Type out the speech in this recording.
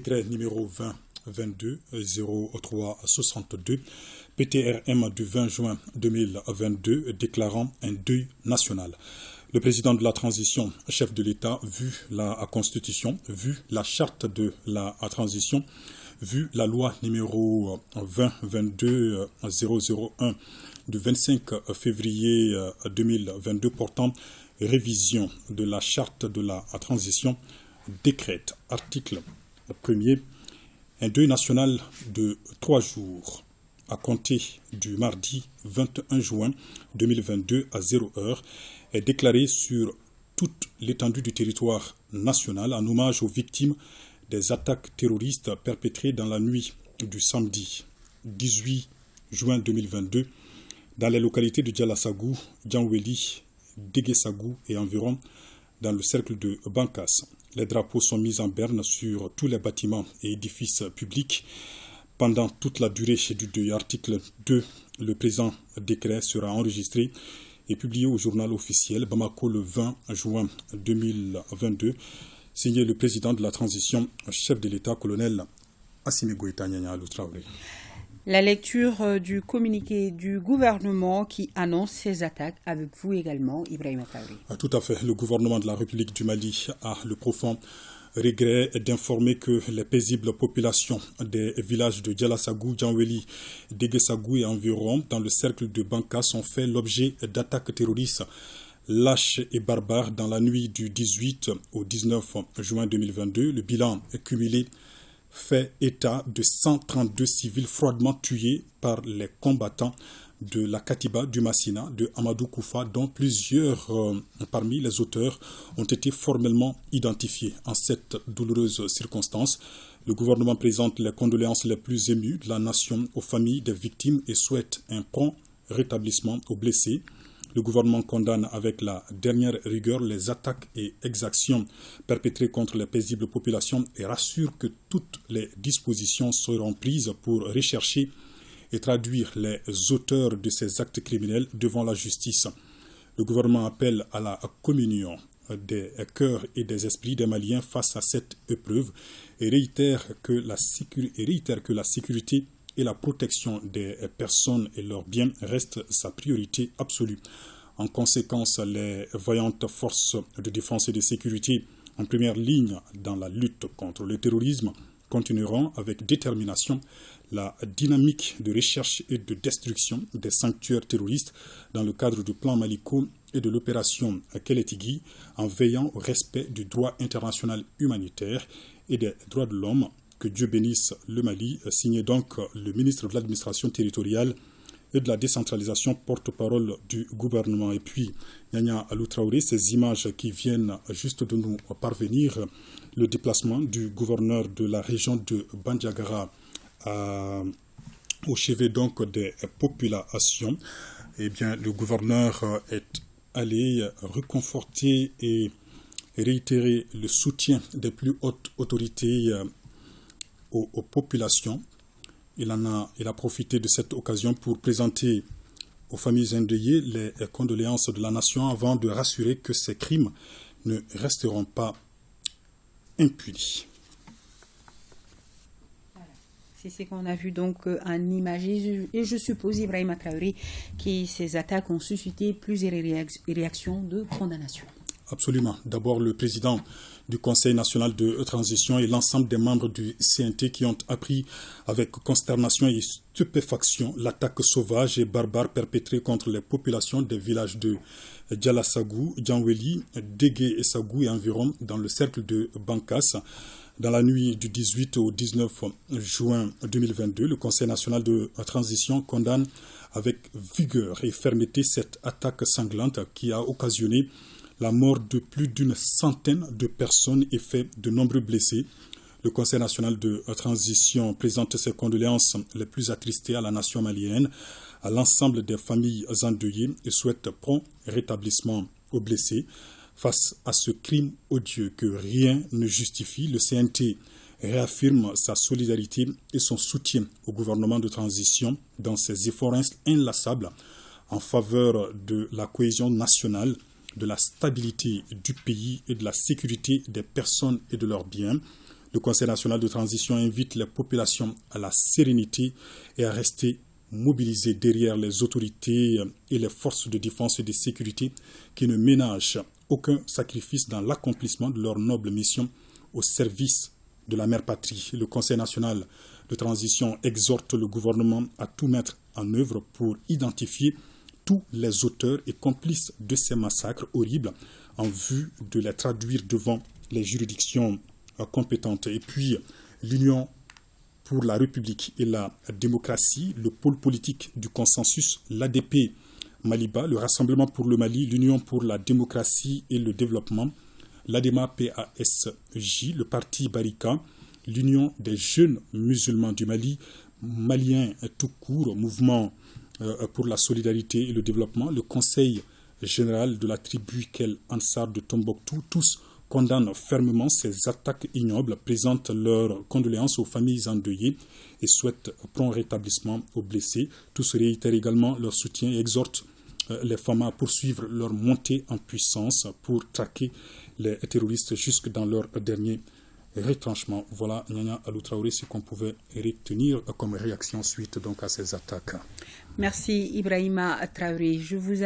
décret numéro 2022-0362, PTRM du 20 juin 2022, déclarant un deuil national. Le président de la transition, chef de l'État, vu la Constitution, vu la charte de la transition, vu la loi numéro 2022-001 du 25 février 2022 portant révision de la charte de la transition, décrète, article 1er, un deuil national de 3 jours à compter du mardi 21 juin 2022 à 0h est déclaré sur toute l'étendue du territoire national en hommage aux victimes des attaques terroristes perpétrées dans la nuit du samedi 18 juin 2022 dans les localités de Djalassagou, Djanweli, Déguessagou et environ dans le cercle de Bankas. Les drapeaux sont mis en berne sur tous les bâtiments et édifices publics pendant toute la durée du deuil. Article 2. Le présent décret sera enregistré et publié au journal officiel Bamako le 20 juin 2022, signé le président de la transition, chef de l'État, colonel Assimi Goïta Nyanya Traoré. La lecture du communiqué du gouvernement qui annonce ces attaques avec vous également, Ibrahima Traoré. Tout à fait. Le gouvernement de la République du Mali a le profond regret d'informer que les paisibles populations des villages de Djalassagou, Djanweli, Déguessagou et environ dans le cercle de Bankas ont fait l'objet d'attaques terroristes lâches et barbares dans la nuit du 18 au 19 juin 2022. Le bilan est cumulé fait état de 132 civils froidement tués par les combattants de la Katiba du Massina, de Amadou Koufa, dont plusieurs parmi les auteurs ont été formellement identifiés. En cette douloureuse circonstance, le gouvernement présente les condoléances les plus émues de la nation aux familles des victimes et souhaite un prompt rétablissement aux blessés. Le gouvernement condamne avec la dernière rigueur les attaques et exactions perpétrées contre les paisibles populations et rassure que toutes les dispositions seront prises pour rechercher et traduire les auteurs de ces actes criminels devant la justice. Le gouvernement appelle à la communion des cœurs et des esprits des Maliens face à cette épreuve et réitère que la sécurité et la protection des personnes et leurs biens restent sa priorité absolue. En conséquence, les vaillantes forces de défense et de sécurité en première ligne dans la lutte contre le terrorisme continueront avec détermination la dynamique de recherche et de destruction des sanctuaires terroristes dans le cadre du plan Maliko et de l'opération Keletigui en veillant au respect du droit international humanitaire et des droits de l'homme. Que Dieu bénisse le Mali, signé donc le ministre de l'administration territoriale et de la décentralisation, porte-parole du gouvernement. Et puis, Nyanya Alou Traoré, ces images qui viennent juste de nous parvenir, le déplacement du gouverneur de la région de Bandiagara au chevet donc des populations. Eh bien, le gouverneur est allé reconforter et réitérer le soutien des plus hautes autorités aux populations. Il a profité de cette occasion pour présenter aux familles endeuillées les condoléances de la nation avant de rassurer que ces crimes ne resteront pas impunis. C'est ce qu'on a vu donc en image et je suppose, Ibrahima Traoré, que ces attaques ont suscité plusieurs réactions de condamnation. Absolument. D'abord, le président du Conseil national de transition et l'ensemble des membres du CNT qui ont appris avec consternation et stupéfaction l'attaque sauvage et barbare perpétrée contre les populations des villages de Djalassagou, Djanweli, Déguessagou et environ dans le cercle de Bankas. Dans la nuit du 18 au 19 juin 2022, le Conseil national de transition condamne avec vigueur et fermeté cette attaque sanglante qui a occasionné la mort de plus d'une centaine de personnes et fait de nombreux blessés. Le Conseil national de transition présente ses condoléances les plus attristées à la nation malienne, à l'ensemble des familles endeuillées et souhaite prompt rétablissement aux blessés. Face à ce crime odieux que rien ne justifie, le CNT réaffirme sa solidarité et son soutien au gouvernement de transition dans ses efforts inlassables en faveur de la cohésion nationale, de la stabilité du pays et de la sécurité des personnes et de leurs biens. Le Conseil national de transition invite les populations à la sérénité et à rester mobilisées derrière les autorités et les forces de défense et de sécurité qui ne ménagent aucun sacrifice dans l'accomplissement de leur noble mission au service de la mère patrie. Le Conseil national de transition exhorte le gouvernement à tout mettre en œuvre pour identifier tous les auteurs et complices de ces massacres horribles en vue de les traduire devant les juridictions compétentes. Et puis, l'Union pour la République et la démocratie, le pôle politique du consensus, l'ADP Maliba, le Rassemblement pour le Mali, l'Union pour la démocratie et le développement, l'ADEMA-PASJ, le parti Barika, l'Union des jeunes musulmans du Mali, Maliens tout court, Mouvement pour la solidarité et le développement, le Conseil général de la tribu Kel Ansar de Tombouctou, tous condamnent fermement ces attaques ignobles, présentent leurs condoléances aux familles endeuillées et souhaitent prompt rétablissement aux blessés. Tous réitèrent également leur soutien et exhortent les femmes à poursuivre leur montée en puissance pour traquer les terroristes jusque dans leur dernier retranchement. Voilà, Nyanya Alou Traoré, ce qu'on pouvait retenir comme réaction suite donc à ces attaques. Merci Ibrahima Traoré. Je vous